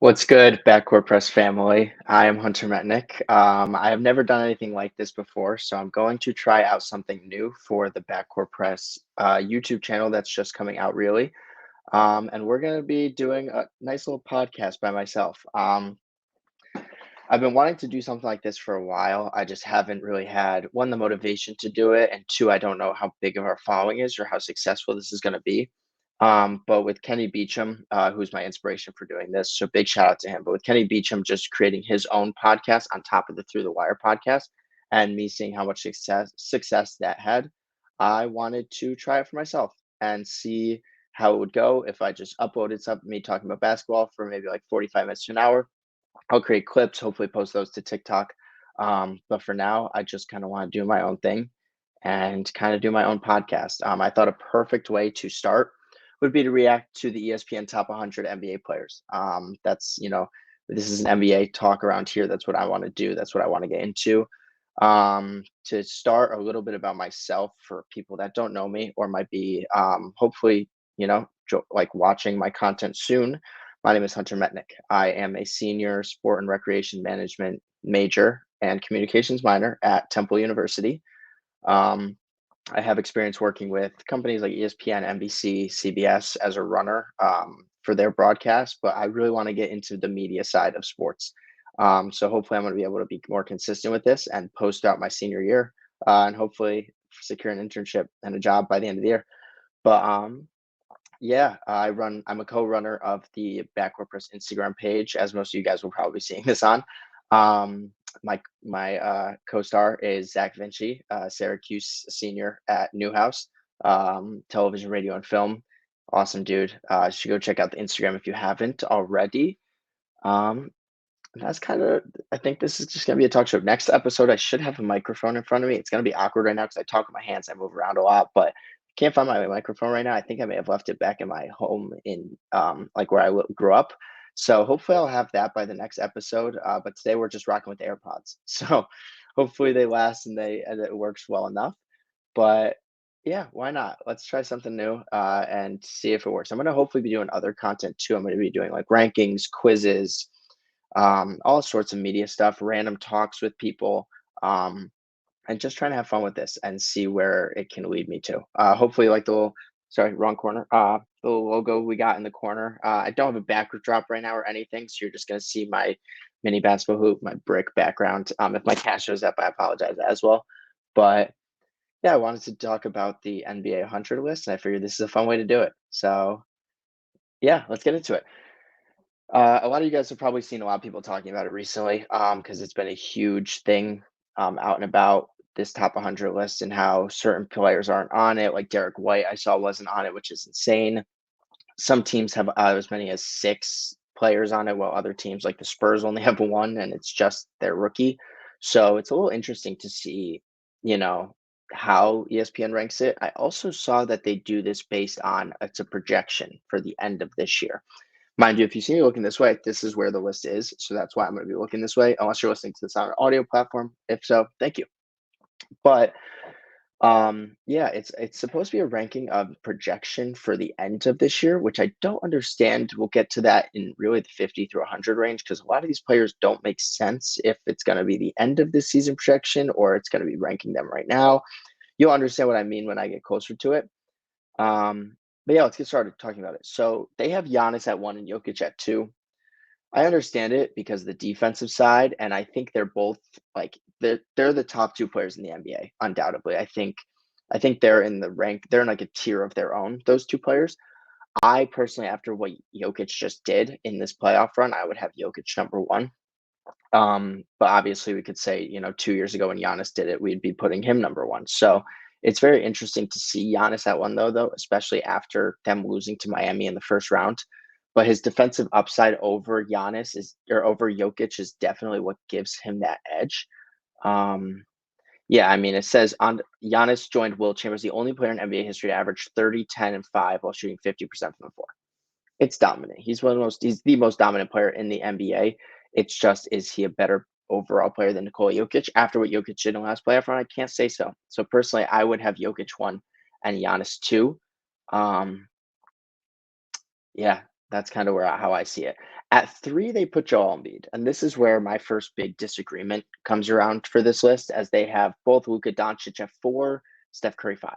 What's good, Backcourt Press family? I am Hunter Metnick. I have never done anything like this before, so I'm going to try out something new for the Backcourt Press YouTube channel that's just coming out, really. And we're going to be doing a nice little podcast by myself. I've been wanting to do something like this for a while. I just haven't really had, one, the motivation to do it, and two, I don't know how big of our following is or how successful this is going to be. But with Kenny Beecham, who's my inspiration for doing this, so big shout out to him. But with Kenny Beecham just creating his own podcast on top of the Through the Wire podcast, and me seeing how much success that had, I wanted to try it for myself and see how it would go if I just uploaded something me talking about basketball for maybe like 45 minutes to an hour. I'll create clips, hopefully post those to TikTok. But for now, I just kind of want to do my own thing and kind of do my own podcast. I thought a perfect way to start would be to react to the ESPN Top 100 NBA players. This is an NBA talk around here. That's what I want to do. That's what I want to get into. To start, a little bit about myself for people that don't know me or might be hopefully, like watching my content soon. My name is Hunter Metnick. I am a senior sport and recreation management major and communications minor at Temple University. Um, I have experience working with companies like ESPN, NBC, CBS as a runner for their broadcast, but I really want to get into the media side of sports. So hopefully I'm going to be able to be more consistent with this and post out my senior year and hopefully secure an internship and a job by the end of the year. But yeah, I'm a co-runner of the Backcourt Press Instagram page, as most of you guys will probably be seeing this on. My co-star is Zach Vinci, Syracuse senior at Newhouse, television, radio, and film. Awesome dude. You should go check out the Instagram if you haven't already. Um, that's kind of, I think this is just going to be a talk show. Next episode, I should have a microphone in front of me. It's going to be awkward right now because I talk with my hands. I move around a lot, but I can't find my microphone right now. I think I may have left it back in my home in like where I grew up. So hopefully I'll have that by the next episode. But today we're just rocking with AirPods. So hopefully they last and it works well enough. But yeah, why not? Let's try something new and see if it works. I'm going to hopefully be doing other content too. I'm going to be doing like rankings, quizzes, all sorts of media stuff, random talks with people, and just trying to have fun with this and see where it can lead me to. Hopefully, like sorry, wrong corner. The little logo we got in the corner. I don't have a backdrop right now or anything, so you're just gonna see my mini basketball hoop, my brick background. If my cat shows up, I apologize as well. But yeah, I wanted to talk about the NBA 100 list, and I figured this is a fun way to do it. So yeah, let's get into it. A lot of you guys have probably seen a lot of people talking about it recently, because it's been a huge thing out and about this top 100 list and how certain players aren't on it. Like Derek White, I saw wasn't on it, which is insane. Some teams have as many as 6 players on it, while other teams like the Spurs only have one, and it's just their rookie. So it's a little interesting to see, you know, how ESPN ranks it. I also saw that they do this based on it's a projection for the end of this year. Mind you, if you see me looking this way, this is where the list is. So that's why I'm going to be looking this way, unless you're listening to this on an audio platform. If so, thank you. But yeah, it's supposed to be a ranking of projection for the end of this year, which I don't understand. We'll get to that in really the 50 through 100 range because a lot of these players don't make sense if it's going to be the end of this season projection or it's going to be ranking them right now. You'll understand what I mean when I get closer to it. But yeah, let's get started talking about it. So they have Giannis at 1 and Jokic at 2. I understand it because the defensive side, and I think they're both like they're the top 2 players in the NBA, undoubtedly. I think they're in the rank, they're in like a tier of their own, those 2 players. I personally, after what Jokic just did in this playoff run, I would have Jokic number 1. But obviously we could say, 2 years ago when Giannis did it, we'd be putting him number 1. So it's very interesting to see Giannis at 1 though, especially after them losing to Miami in the first round. But his defensive upside over over Jokic is definitely what gives him that edge. Yeah, I mean, it says on Giannis joined Will Chambers, the only player in NBA history to average 30, 10, and 5 while shooting 50% from the floor. It's dominant. He's he's the most dominant player in the NBA. It's just, is he a better overall player than Nikola Jokic? After what Jokic did in the last playoff run, I can't say so. So personally, I would have Jokic 1 and Giannis 2. Yeah, that's kind of how I see it. At 3, they put Joel Embiid, and this is where my first big disagreement comes around for this list, as they have both Luka Doncic at 4, Steph Curry 5.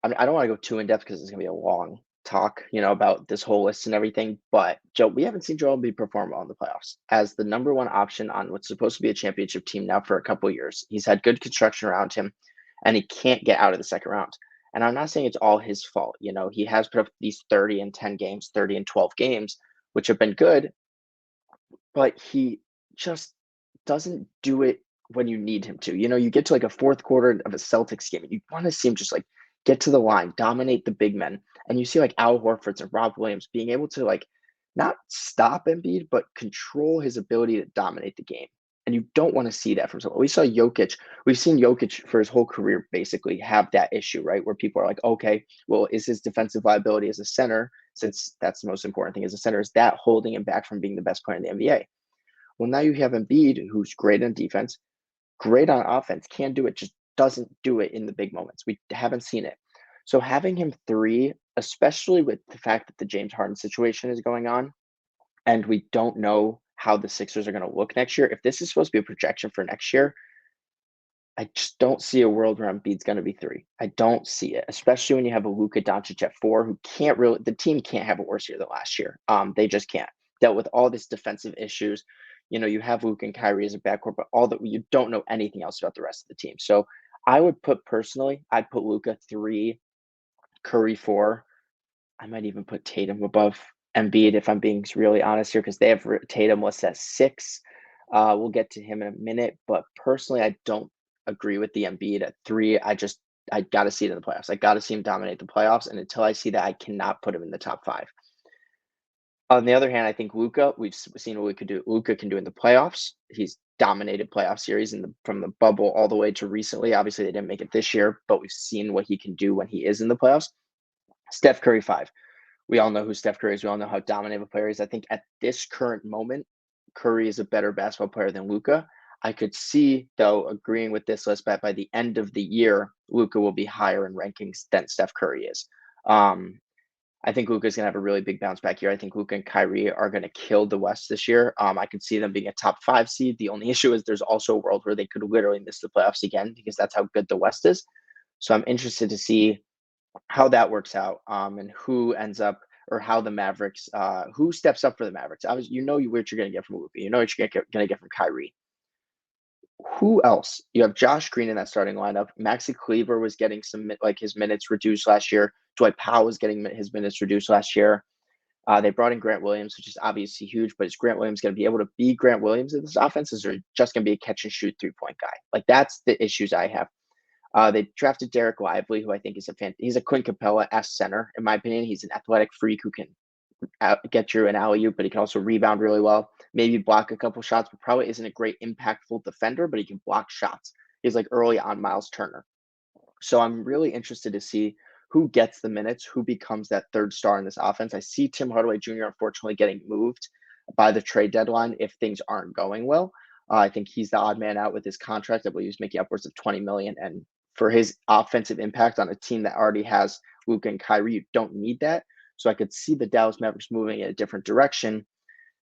I mean, I don't wanna go too in-depth because it's gonna be a long talk, about this whole list and everything, but we haven't seen Joel Embiid perform well in the playoffs. As the number 1 option on what's supposed to be a championship team now for a couple of years, he's had good construction around him, and he can't get out of the second round. And I'm not saying it's all his fault, he has put up these 30 and 10 games, 30 and 12 games, which have been good, but he just doesn't do it when you need him to. You get to like a fourth quarter of a Celtics game, and you want to see him just like get to the line, dominate the big men. And you see like Al Horford and Rob Williams being able to like not stop Embiid, but control his ability to dominate the game. And you don't want to see that from someone. We saw Jokic. We've seen Jokic for his whole career basically have that issue, right? Where people are like, okay, well, is his defensive liability as a center, since that's the most important thing as a center, is that holding him back from being the best player in the NBA? Well, now you have Embiid, who's great on defense, great on offense, can do it, just doesn't do it in the big moments. We haven't seen it. So having him 3, especially with the fact that the James Harden situation is going on, and we don't know how the Sixers are going to look next year. If this is supposed to be a projection for next year, I just don't see a world where Embiid's going to be 3. I don't see it, especially when you have a Luka Doncic at 4, who can't really. The team can't have a worse year than last year. They just can't. Dealt with all this defensive issues. You have Luka and Kyrie as a backcourt, but all that you don't know anything else about the rest of the team. So I would put personally, I'd put Luka 3, Curry 4. I might even put Tatum above Embiid if I'm being really honest here, because they have Tatum listed at 6. We'll get to him in a minute, but personally, I don't agree with the Embiid at 3. I got to see it in the playoffs. I got to see him dominate the playoffs, and until I see that, I cannot put him in the top 5. On the other hand, I think Luka, we've seen what Luka can do in the playoffs. He's dominated playoff series from the bubble all the way to recently. Obviously, they didn't make it this year, but we've seen what he can do when he is in the playoffs. Steph Curry 5. We all know who Steph Curry is. We all know how dominant of a player he is. I think at this current moment, Curry is a better basketball player than Luka. I could see, though, agreeing with this list, that by the end of the year, Luka will be higher in rankings than Steph Curry is. I think Luka's going to have a really big bounce back here. I think Luka and Kyrie are going to kill the West this year. I could see them being a top 5 seed. The only issue is there's also a world where they could literally miss the playoffs again, because that's how good the West is. So I'm interested to see how that works out, and who ends up, or how the Mavericks, who steps up for the Mavericks. Obviously, what you're going to get from Luka. You know what you're going to get from Kyrie. Who else? You have Josh Green in that starting lineup. Maxi Kleber was getting his minutes reduced last year. Dwight Powell was getting his minutes reduced last year. They brought in Grant Williams, which is obviously huge, but is Grant Williams going to be able to be Grant Williams in this offense? Is there just going to be a catch and shoot 3-point guy? Like, that's the issues I have. They drafted Derek Lively, who I think is he's a Clint Capella-esque center, in my opinion. He's an athletic freak who can get you an alley-oop, but he can also rebound really well. Maybe block a couple shots, but probably isn't a great impactful defender, but he can block shots. He's like early on Miles Turner. So I'm really interested to see who gets the minutes, who becomes that third star in this offense. I see Tim Hardaway Jr. unfortunately getting moved by the trade deadline if things aren't going well. I think he's the odd man out with his contract. I believe he's making upwards of 20 million, and for his offensive impact on a team that already has Luka and Kyrie, you don't need that. So I could see the Dallas Mavericks moving in a different direction.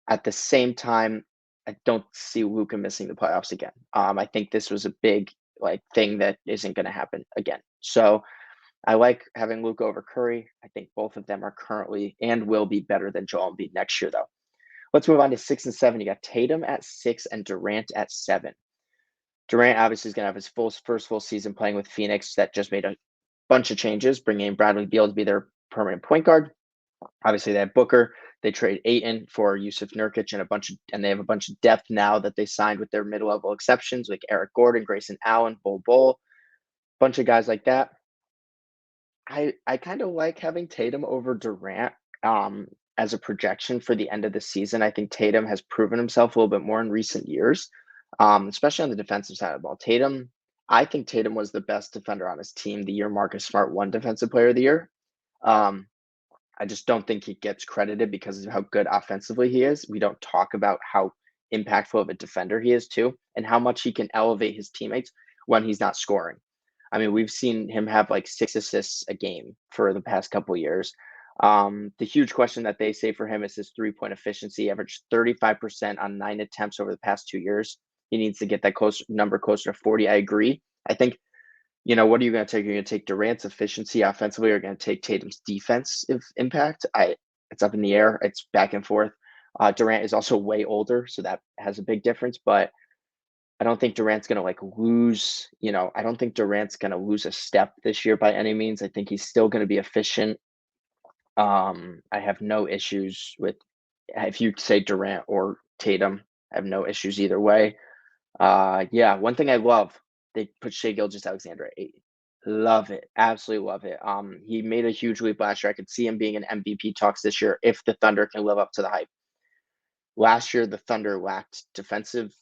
At the same time, I don't see Luka missing the playoffs again. I think this was a big thing that isn't going to happen again. So I like having Luka over Curry. I think both of them are currently and will be better than Joel Embiid next year, though. Let's move on to 6 and 7. You got Tatum at 6 and Durant at 7. Durant obviously is going to have his first full season playing with Phoenix. That just made a bunch of changes, bringing in Bradley Beal to be their permanent point guard. Obviously, they have Booker. They trade Ayton for Yusuf Nurkic and they have a bunch of depth now that they signed with their mid-level exceptions, like Eric Gordon, Grayson Allen, Bol, bunch of guys like that. I kind of like having Tatum over Durant as a projection for the end of the season. I think Tatum has proven himself a little bit more in recent years, especially on the defensive side of the ball. I think Tatum was the best defender on his team the year Marcus Smart won Defensive Player of the Year. I just don't think he gets credited because of how good offensively he is. We don't talk about how impactful of a defender he is too, and how much he can elevate his teammates when he's not scoring. I mean, we've seen him have like 6 assists a game for the past couple of years. The huge question that they say for him is his three-point efficiency. Averaged 35% on 9 attempts over the past 2 years. He needs to get that number closer to 40. I agree. I think, what are you going to take? You're going to take Durant's efficiency offensively, or you're going to take Tatum's defensive impact. It's up in the air. It's back and forth. Durant is also way older, so that has a big difference. But I don't think Durant's going to lose. I don't think Durant's going to lose a step this year by any means. I think he's still going to be efficient. I have no issues with if you say Durant or Tatum. I have no issues either way. Yeah, one thing I love, they put Shai Gilgeous-Alexander at 8. Love it. Absolutely love it. He made a huge leap last year. I could see him being an MVP talks this year if the Thunder can live up to the hype. Last year, the Thunder lacked defensive,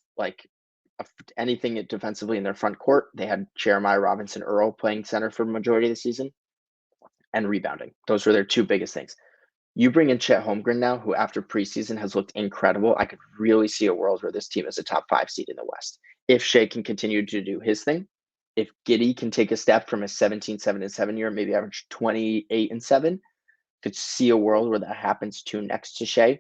anything defensively in their front court. They had Jeremiah Robinson Earl playing center for the majority of the season and rebounding. Those were their two biggest things. You bring in Chet Holmgren now, who after preseason has looked incredible. I could really see a world where this team is a top 5 seed in the West. If Shai can continue to do his thing, if Giddey can take a step from his 17-7-7 year, maybe average 28-7, could see a world where that happens too next to Shai.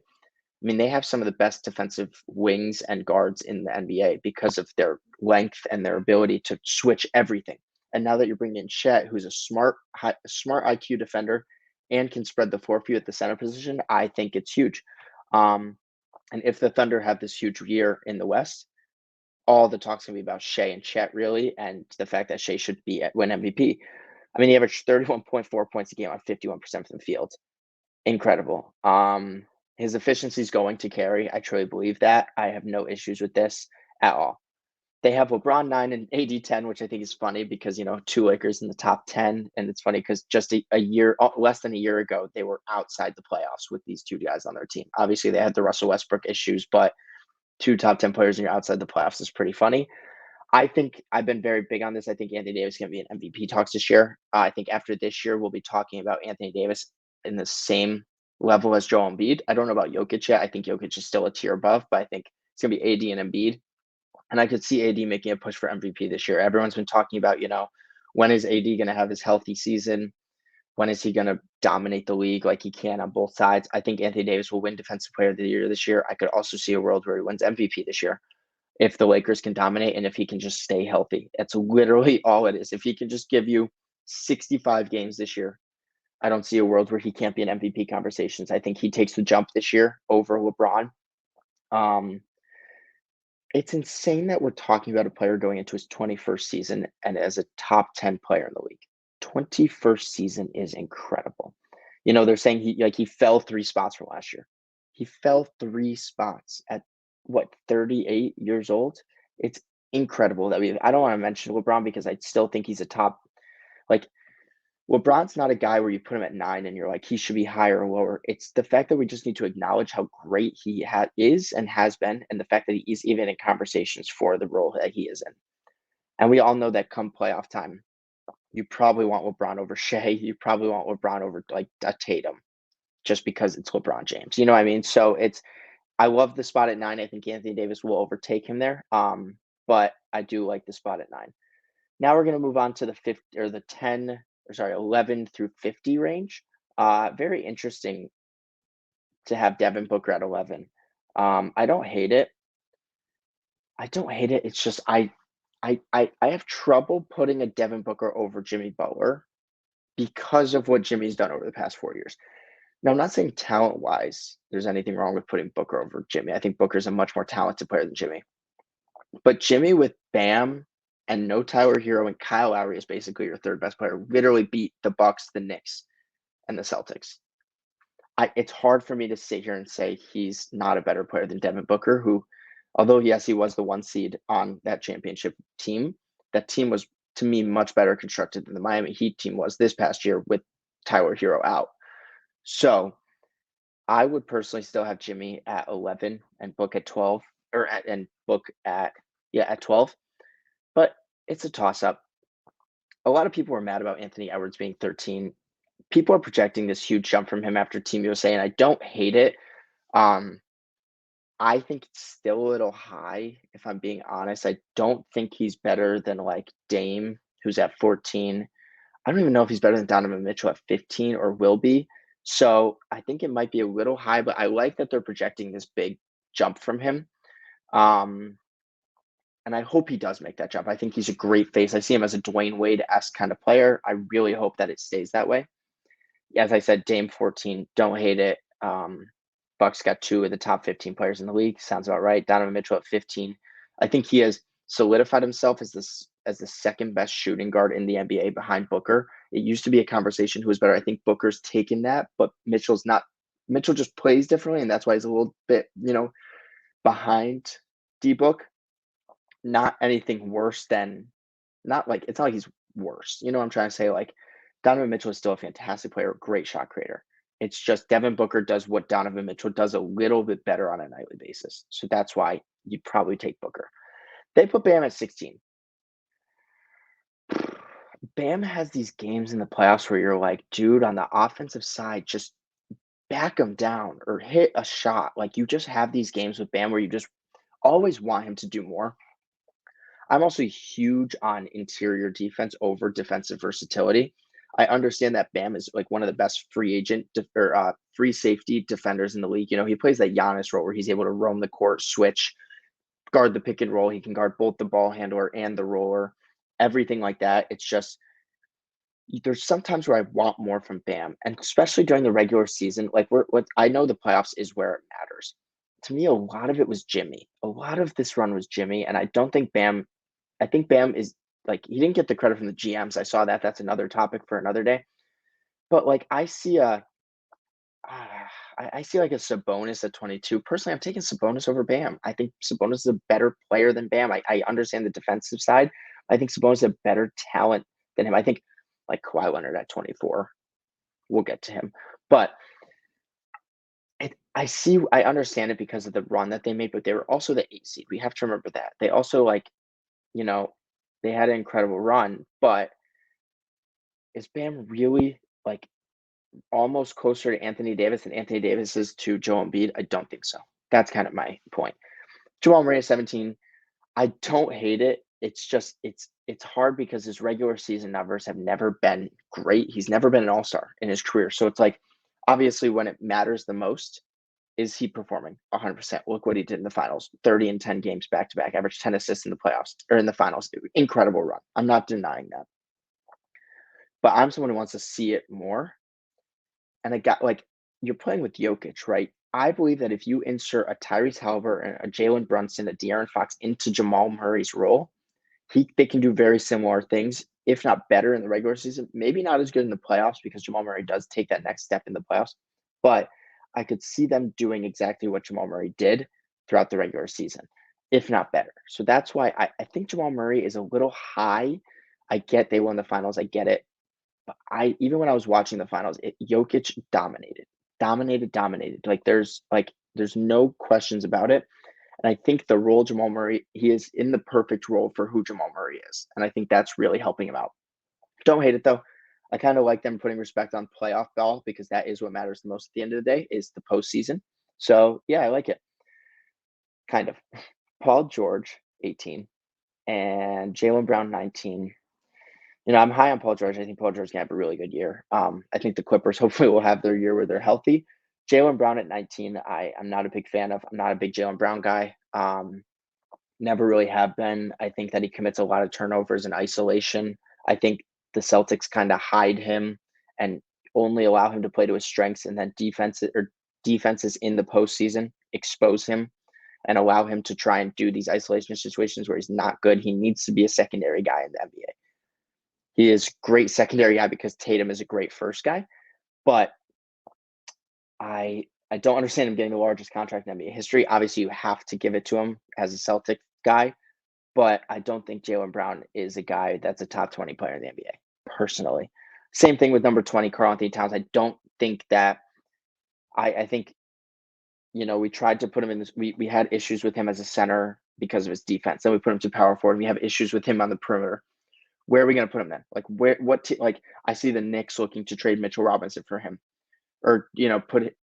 I mean, they have some of the best defensive wings and guards in the NBA because of their length and their ability to switch everything. And now that you're bringing in Chet, who's a smart IQ defender and can spread the floor for you at the center position, I think it's huge. And if the Thunder have this huge year in the West, all the talk's going to be about Shai and Chet, really, and the fact that Shai should win MVP. I mean, he averaged 31.4 points a game on 51% from the field. Incredible. His efficiency is going to carry. I truly believe that. I have no issues with this at all. They have LeBron 9 and AD 10, which I think is funny because, 2 Lakers in the top 10. And it's funny because just less than a year ago, they were outside the playoffs with these 2 guys on their team. Obviously, they had the Russell Westbrook issues, but 2 top 10 players and you're outside the playoffs is pretty funny. I think I've been very big on this. I think Anthony Davis is going to be an MVP talks this year. I think after this year, we'll be talking about Anthony Davis in the same level as Joel Embiid. I don't know about Jokic yet. I think Jokic is still a tier above, but I think it's going to be AD and Embiid. And I could see AD making a push for MVP this year. Everyone's been talking about, when is AD going to have his healthy season? When is he going to dominate the league like he can on both sides? I think Anthony Davis will win Defensive Player of the Year this year. I could also see a world where he wins MVP this year if the Lakers can dominate and if he can just stay healthy. That's literally all it is. If he can just give you 65 games this year, I don't see a world where he can't be in MVP conversations. I think he takes the jump this year over LeBron. It's insane that we're talking about a player going into his 21st season and as a top 10 player in the league. 21st season is incredible. They're saying he fell 3 spots from last year. He fell 3 spots at 38 years old. It's incredible that I don't want to mention LeBron because I still think he's a top, LeBron's not a guy where you put him at 9 and you're like, he should be higher or lower. It's the fact that we just need to acknowledge how great he is and has been, and the fact that he is even in conversations for the role that he is in. And we all know that come playoff time, you probably want LeBron over Shai. You probably want LeBron over a Tatum just because it's LeBron James. You know what I mean? So I love the spot at 9. I think Anthony Davis will overtake him there. But I do like the spot at 9. Now we're going to move on to the 11 through 50 range. Very interesting to have Devin Booker at 11. I don't hate it. It's just I have trouble putting a Devin Booker over Jimmy Butler because of what Jimmy's done over the past 4 years. Now, I'm not saying talent-wise there's anything wrong with putting Booker over Jimmy. I think Booker's a much more talented player than Jimmy. But Jimmy with Bam and no Tyler Hero and Kyle Lowry is basically your third best player, literally beat the Bucks, the Knicks, and the Celtics. It's hard for me to sit here and say he's not a better player than Devin Booker, who, although, yes, he was the 1 seed on that championship team, that team was, to me, much better constructed than the Miami Heat team was this past year with Tyler Hero out. So I would personally still have Jimmy at 11 and Book at 12, at 12. But it's a toss-up. A lot of people were mad about Anthony Edwards being 13. People are projecting this huge jump from him after Team USA, and I don't hate it. I think it's still a little high, if I'm being honest. I don't think he's better than Dame, who's at 14. I don't even know if he's better than Donovan Mitchell at 15 or will be. So I think it might be a little high, but I like that they're projecting this big jump from him. Um, and I hope he does make that jump. I think he's a great face. I see him as a Dwayne Wade-esque kind of player. I really hope that it stays that way. As I said, Dame 14, don't hate it. Bucks got two of the top 15 players in the league. Sounds about right. Donovan Mitchell at 15. I think he has solidified himself as the second best shooting guard in the NBA behind Booker. It used to be a conversation who was better. I think Booker's taken that, but Mitchell's not. Mitchell just plays differently, and that's why he's a little bit, behind D Book. Not anything worse than, not like it's not like he's worse. You know what I'm trying to say? Like Donovan Mitchell is still a fantastic player, great shot creator. It's just Devin Booker does what Donovan Mitchell does a little bit better on a nightly basis. So that's why you'd probably take Booker. They put Bam at 16. Bam has these games in the playoffs where you're like, dude, on the offensive side, just back him down or hit a shot. Like you just have these games with Bam where you just always want him to do more. I'm also huge on interior defense over defensive versatility. I understand that Bam is like one of the best free agent or free safety defenders in the league. He plays that Giannis role where he's able to roam the court, switch, guard the pick and roll. He can guard both the ball handler and the roller, everything like that. It's just there's sometimes where I want more from Bam, and especially during the regular season. Like what I know the playoffs is where it matters. To me, a lot of it was Jimmy. A lot of this run was Jimmy, and I don't think Bam. I think Bam is like he didn't get the credit from the GMs. I saw that. That's another topic for another day. But like I see like a Sabonis at 22. Personally, I'm taking Sabonis over Bam. I think Sabonis is a better player than Bam. I understand the defensive side. I think Sabonis is a better talent than him. I think like Kawhi Leonard at 24. We'll get to him, but I understand it because of the run that they made, but they were also the 8 seed. We have to remember that they also you know they had an incredible run, but is Bam really like almost closer to Anthony Davis than Anthony Davis is to Joel Embiid? I don't think so. That's kind of my point. Jamal Murray at 17. I don't hate it. It's just it's hard because his regular season numbers have never been great. He's never been an all-star in his career. So it's like obviously when it matters the most, is he performing 100%? Look what he did in the finals. 30 and 10 games back to back, average 10 assists in the playoffs or in the finals. Incredible run. I'm not denying that. But I'm someone who wants to see it more. And I got like you're playing with Jokic, right? I believe that if you insert a Tyrese Halliburton, a Jalen Brunson, a De'Aaron Fox into Jamal Murray's role, they can do very similar things, if not better in the regular season. Maybe not as good in the playoffs because Jamal Murray does take that next step in the playoffs. But I could see them doing exactly what Jamal Murray did throughout the regular season, if not better. So that's why I think Jamal Murray is a little high. I get they won the finals. I get it. But even when I was watching the finals, Jokic dominated. There's no questions about it. And I think the role Jamal Murray, he is in the perfect role for who Jamal Murray is. And I think that's really helping him out. Don't hate it though. I kind of like them putting respect on playoff ball because that is what matters the most at the end of the day is the postseason. So yeah, I like it. Kind of. Paul George, 18, and Jalen Brown, 19. I'm high on Paul George. I think Paul George can have a really good year. I think the Clippers hopefully will have their year where they're healthy. Jalen Brown at 19, I'm not a big fan of. I'm not a big Jalen Brown guy. Never really have been. I think that he commits a lot of turnovers in isolation. I think the Celtics kind of hide him and only allow him to play to his strengths, and then defenses in the postseason expose him and allow him to try and do these isolation situations where he's not good. He needs to be a secondary guy in the NBA. He is great secondary guy because Tatum is a great first guy, but I don't understand him getting the largest contract in NBA history. Obviously, you have to give it to him as a Celtic guy, but I don't think Jalen Brown is a guy that's a top 20 player in the NBA, personally. Same thing with number 20, Karl-Anthony Towns. I don't think that I think, we tried to put him in this. We had issues with him as a center because of his defense. Then we put him to power forward. We have issues with him on the perimeter. Where are we going to put him then? Like I see the Knicks looking to trade Mitchell Robinson for him or,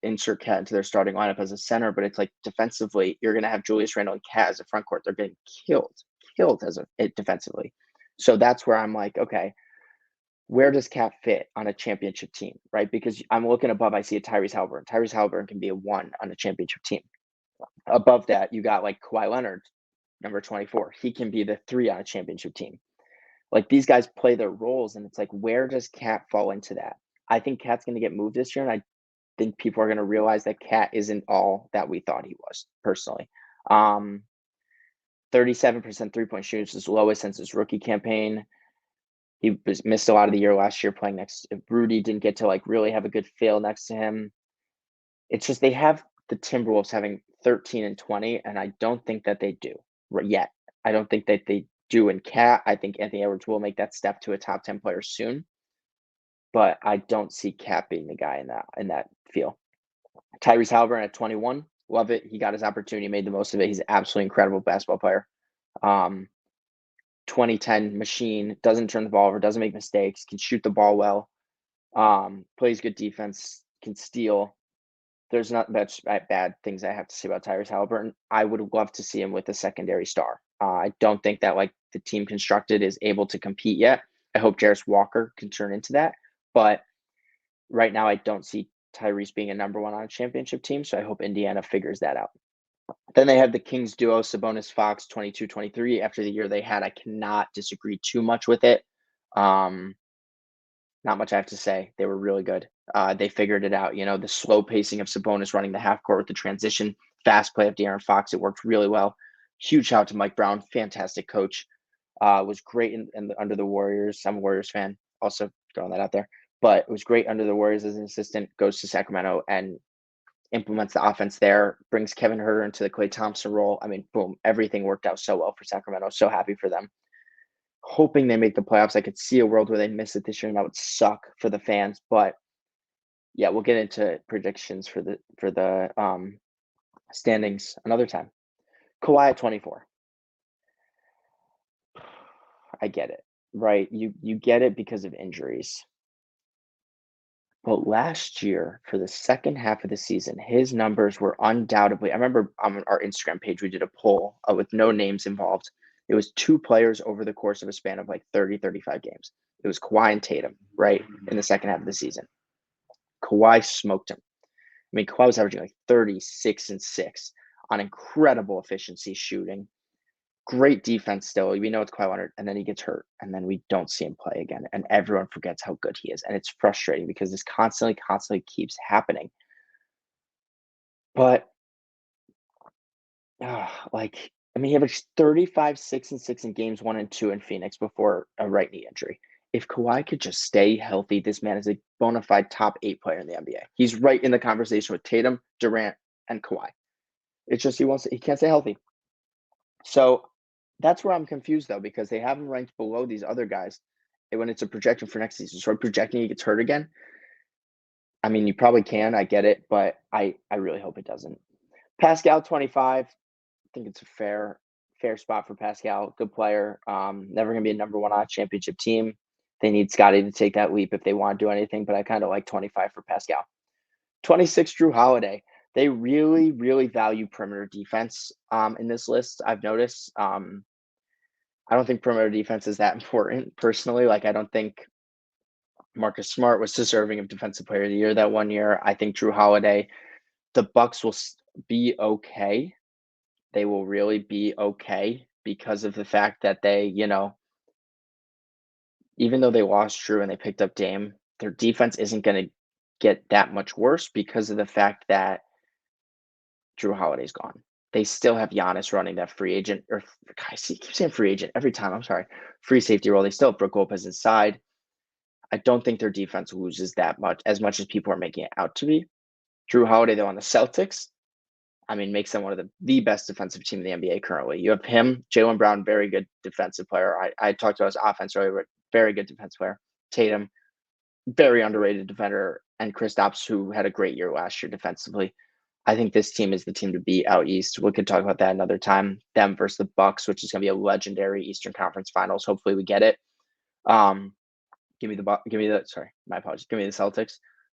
insert Cat into their starting lineup as a center. But it's like defensively, you're going to have Julius Randle and Cat as a front court. They're getting killed defensively. So that's where I'm like, okay, where does Cat fit on a championship team, right? Because I'm looking above, I see a Tyrese Haliburton. Tyrese Haliburton can be a 1 on a championship team. Above that, you got like Kawhi Leonard, number 24. He can be the 3 on a championship team. Like these guys play their roles, and it's like, where does Cat fall into that? I think Cat's going to get moved this year, and I think people are going to realize that Cat isn't all that we thought he was. Personally, 37% 3-point shooting is his lowest since his rookie campaign. He missed a lot of the year last year playing next. Rudy didn't get to like really have a good feel next to him. It's just they have the Timberwolves having 13 and 20, and I don't think that they do yet. I don't think that they do in Cat. I think Anthony Edwards will make that step to a top 10 player soon, but I don't see Cat being the guy in that feel. Tyrese Haliburton at 21, love it. He got his opportunity, made the most of it. He's an absolutely incredible basketball player. 2010 machine, doesn't turn the ball over, doesn't make mistakes, can shoot the ball well, plays good defense, can steal. There's not much bad things I have to say about Tyrese Haliburton. I would love to see him with a secondary star. I don't think that like the team constructed is able to compete yet. I hope Jarris Walker can turn into that, but right now I don't see Tyrese being a number 1 on a championship team. So I hope Indiana figures that out. Then they have the Kings duo, Sabonis Fox, 22-23. After the year they had, I cannot disagree too much with it. Not much I have to say. They were really good. They figured it out. The slow pacing of Sabonis running the half court with the transition, fast play of De'Aaron Fox. It worked really well. Huge shout out to Mike Brown, fantastic coach. Was great under the Warriors. I'm a Warriors fan, also throwing that out there. But it was great under the Warriors as an assistant. Goes to Sacramento and implements the offense there. Brings Kevin Huerter into the Klay Thompson role. I mean, boom, everything worked out so well for Sacramento. So happy for them. Hoping they make the playoffs. I could see a world where they miss it this year, and that would suck for the fans. But yeah, we'll get into predictions for the standings another time. Kawhi at 24. I get it, right? You get it because of injuries. But last year, for the second half of the season, his numbers were undoubtedly. I remember on our Instagram page, we did a poll with no names involved. It was 2 players over the course of a span of like 30, 35 games. It was Kawhi and Tatum, right, in the second half of the season. Kawhi smoked him. I mean, Kawhi was averaging like 36 and 6 on incredible efficiency shooting. Great defense still. We know it's Kawhi Leonard, and then he gets hurt, and then we don't see him play again, and everyone forgets how good he is, and it's frustrating because this constantly keeps happening. But, he averaged 35, 6 and 6 in games 1 and 2 in Phoenix before a right knee injury. If Kawhi could just stay healthy, this man is a bona fide top 8 player in the NBA. He's right in the conversation with Tatum, Durant, and Kawhi. It's just he can't stay healthy. So that's where I'm confused though, because they have him ranked below these other guys when it's a projection for next season. So projecting he gets hurt again. I mean, you probably can. I get it, but I really hope it doesn't. Pascal 25. I think it's a fair spot for Pascal. Good player. Never gonna be a number 1 on a championship team. They need Scotty to take that leap if they want to do anything, but I kind of like 25 for Pascal. 26, Drew Holiday. They really, really value perimeter defense in this list, I've noticed. I don't think perimeter defense is that important personally. Like, I don't think Marcus Smart was deserving of Defensive Player of the Year that one year. I think Drew Holiday, the Bucks will be okay. They will really be okay because of the fact that they, even though they lost Drew and they picked up Dame, their defense isn't going to get that much worse because of the fact that Drew Holiday's gone. They still have Giannis running that free agent, or I keep saying free agent every time. I'm sorry, free safety role. They still have Brook Lopez inside. I don't think their defense loses that much, as people are making it out to be. Drew Holiday, though, on the Celtics, makes them one of the best defensive team in the NBA currently. You have him, Jaylen Brown, very good defensive player. I talked about his offense earlier, but very good defensive player. Tatum, very underrated defender, and Kristaps, who had a great year last year defensively. I think this team is the team to beat out east. We could talk about that another time. Them versus the Bucks, which is going to be a legendary Eastern Conference Finals. Hopefully, we get it. Give me the sorry, my apologies. Give me the Celtics.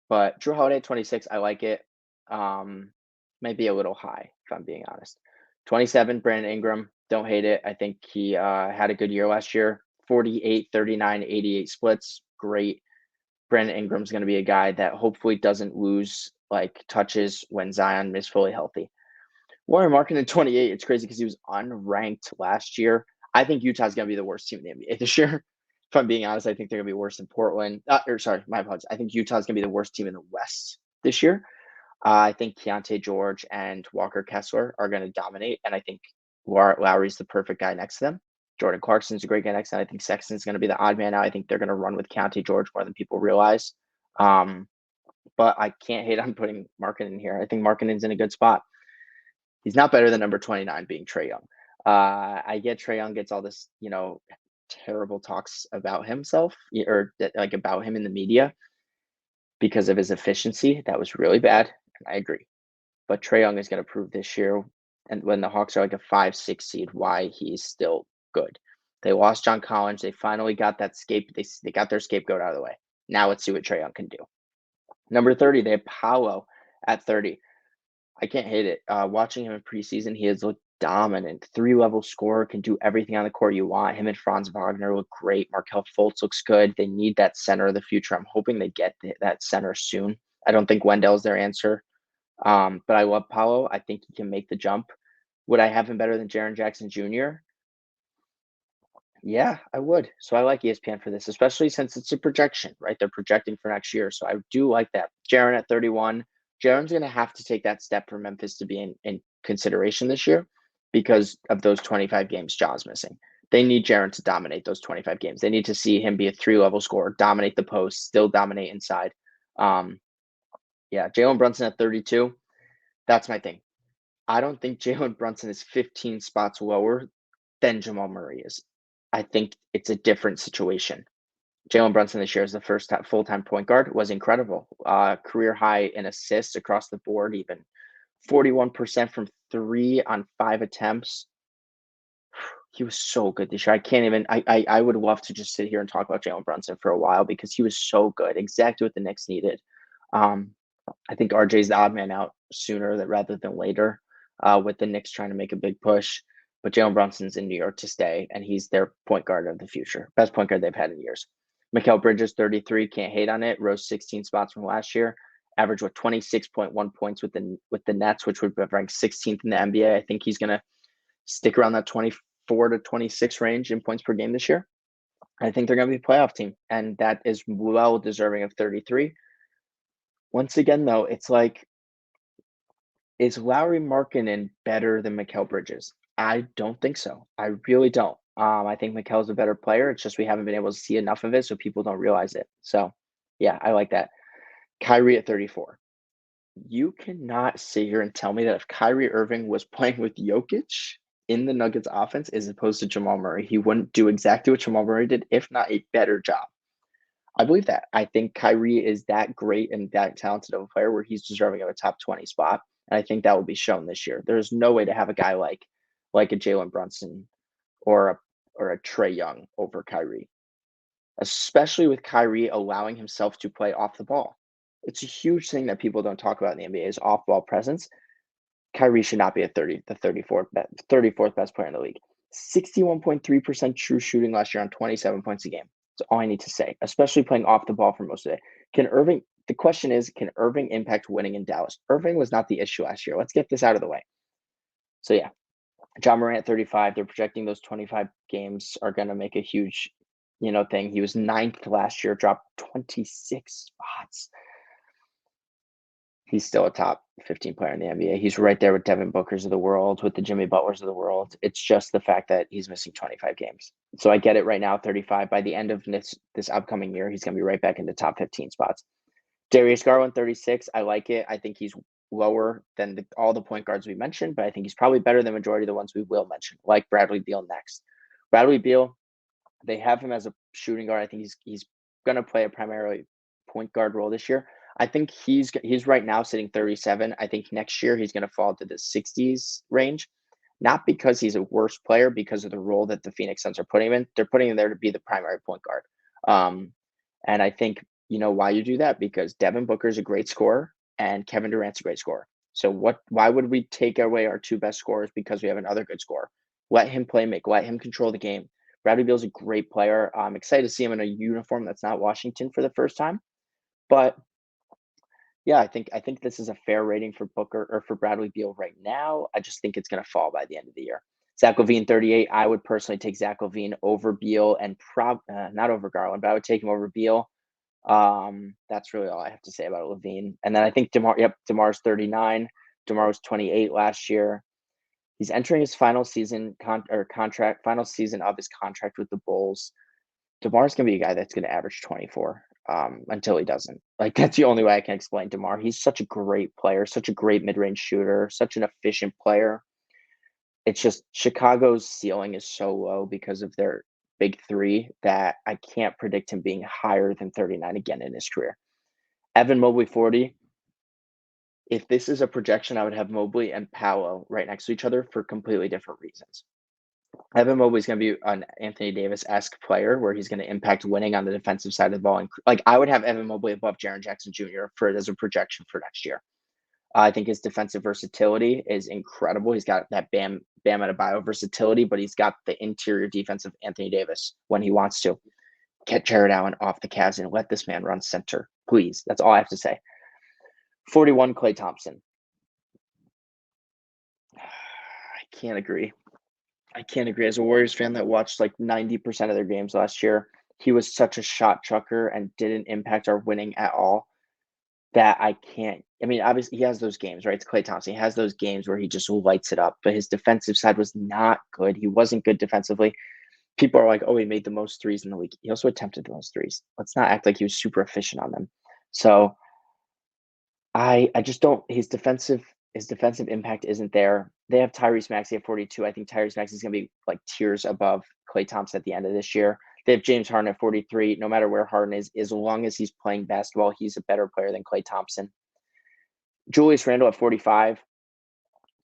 But Drew Holiday 26, I like it. Might be a little high, if I'm being honest. 27, Brandon Ingram. Don't hate it. I think he had a good year last year. 48, 39, 88 splits. great. Brandon Ingram's going to be a guy that hopefully doesn't lose like touches when Zion is fully healthy. Warren Markin 28, it's crazy because he was unranked last year. I think Utah's going to be the worst team in the NBA this year. If I'm being honest, I think they're going to be worse than Portland. My apologies. I think Utah's going to be the worst team in the West this year. I think Keontae George and Walker Kessler are going to dominate, and I think Lowry's the perfect guy next to them. Jordan Clarkson's a great guy next to them. I think Sexton's going to be the odd man out. I think they're going to run with Keontae George more than people realize. But I can't hate on putting Markin in here. I think Markkinen's in a good spot. He's not better than number 29 being Trae Young. I get Trae Young gets all this, terrible talks about himself or like about him in the media because of his efficiency. That was really bad. And I agree. But Trae Young is going to prove this year, and when the Hawks are like a 5-6 seed, why he's still good. They lost John Collins. They finally got that they got their scapegoat out of the way. Now let's see what Trae Young can do. Number 30, they have Paolo at 30. I can't hate it. Watching him in preseason, he has looked dominant. 3-level scorer, can do everything on the court you want. Him and Franz Wagner look great. Markelle Fultz looks good. They need that center of the future. I'm hoping they get that center soon. I don't think Wendell's their answer. But I love Paolo. I think he can make the jump. Would I have him better than Jaren Jackson Jr.? Yeah, I would. So I like ESPN for this, especially since it's a projection, right? They're projecting for next year. So I do like that. Jaren at 31. Jaren's going to have to take that step for Memphis to be in consideration this year because of those 25 games Ja's missing. They need Jaren to dominate those 25 games. They need to see him be a 3-level scorer, dominate the post, still dominate inside. Jalen Brunson at 32. That's my thing. I don't think Jalen Brunson is 15 spots lower than Jamal Murray is. I think it's a different situation. Jalen Brunson this year as the first full-time point guard was incredible. Career high in assists across the board, even 41% from 3 on 5 attempts. He was so good this year. I can't even. I would love to just sit here and talk about Jalen Brunson for a while because he was so good, exactly what the Knicks needed. I think RJ's the odd man out sooner rather than later, with the Knicks trying to make a big push. But Jalen Brunson's in New York to stay, and he's their point guard of the future. Best point guard they've had in years. Mikal Bridges, 33, can't hate on it. Rose 16 spots from last year. Average 26.1 points with the Nets, which would have ranked 16th in the NBA. I think he's going to stick around that 24 to 26 range in points per game this year. I think they're going to be a playoff team, and that is well deserving of 33. Once again, though, it's like, is Lauri Markkanen better than Mikal Bridges? I don't think so. I really don't. I think Mikal's a better player. It's just we haven't been able to see enough of it, so people don't realize it. So, yeah, I like that. Kyrie at 34. You cannot sit here and tell me that if Kyrie Irving was playing with Jokic in the Nuggets offense as opposed to Jamal Murray, he wouldn't do exactly what Jamal Murray did, if not a better job. I believe that. I think Kyrie is that great and that talented of a player where he's deserving of a top 20 spot. And I think that will be shown this year. There's no way to have a guy like a Jalen Brunson or a Trae Young over Kyrie, especially with Kyrie allowing himself to play off the ball. It's a huge thing that people don't talk about in the NBA is off-ball presence. Kyrie should not be the 34th best player in the league. 61.3% true shooting last year on 27 points a game. That's all I need to say, especially playing off the ball for most of it. The question is, can Irving impact winning in Dallas? Irving was not the issue last year. Let's get this out of the way. So, yeah, John Morant, 35. They're projecting those 25 games are going to make a huge, thing. He was 9th last year, dropped 26 spots. He's still a top 15 player in the NBA. He's right there with Devin Booker's of the world, with the Jimmy Butlers of the world. It's just the fact that he's missing 25 games. So I get it right now, 35. By the end of this upcoming year, he's going to be right back into top 15 spots. Darius Garland, 36. I like it. I think he's lower than all the point guards we mentioned, but I think he's probably better than the majority of the ones we will mention, like Bradley Beal next. Bradley Beal, they have him as a shooting guard. I think he's going to play a primarily point guard role this year. I think he's right now sitting 37. I think next year he's going to fall to the 60s range, not because he's a worse player, because of the role that the Phoenix Suns are putting him in. They're putting him there to be the primary point guard. And I think, why you do that? Because Devin Booker is a great scorer and Kevin Durant's a great scorer. So why would we take away our two best scorers because we have another good scorer? Let him play make, let him control the game. Bradley Beal's a great player. I'm excited to see him in a uniform that's not Washington for the first time. But yeah, I think this is a fair rating for Booker or for Bradley Beal right now. I just think it's going to fall by the end of the year. Zach LaVine, 38. I would personally take Zach LaVine over Beal and not over Garland, but I would take him over Beal. That's really all I have to say about LaVine. And then I think DeMar's 39. DeMar was 28 last year. He's entering his final season final season of his contract with the Bulls. DeMar's gonna be a guy that's gonna average 24 until he doesn't. Like that's the only way I can explain DeMar. He's such a great player, such a great mid-range shooter, such an efficient player. It's just Chicago's ceiling is so low because of their big three that I can't predict him being higher than 39 again in his career. Evan Mobley, 40. If this is a projection, I would have Mobley and Paolo right next to each other for completely different reasons. Evan Mobley is going to be an Anthony Davis-esque player where he's going to impact winning on the defensive side of the ball. And like I would have Evan Mobley above Jaren Jackson Jr. as a projection for next year. I think his defensive versatility is incredible. He's got that Bam Adebayo versatility, but he's got the interior defense of Anthony Davis when he wants to. Get Jared Allen off the Cavs and let this man run center, please. That's all I have to say. 41, Klay Thompson. I can't agree. As a Warriors fan that watched like 90% of their games last year, he was such a shot chucker and didn't impact our winning at all that I can't. I mean, obviously, he has those games, right? It's Klay Thompson. He has those games where he just lights it up, but his defensive side was not good. He wasn't good defensively. People are like, oh, he made the most threes in the league. He also attempted the most threes. Let's not act like he was super efficient on them. So I just don't. His defensive impact isn't there. They have Tyrese Maxey at 42. I think Tyrese Maxey is going to be like tiers above Klay Thompson at the end of this year. They have James Harden at 43. No matter where Harden is, as long as he's playing basketball, he's a better player than Klay Thompson. Julius Randle at 45.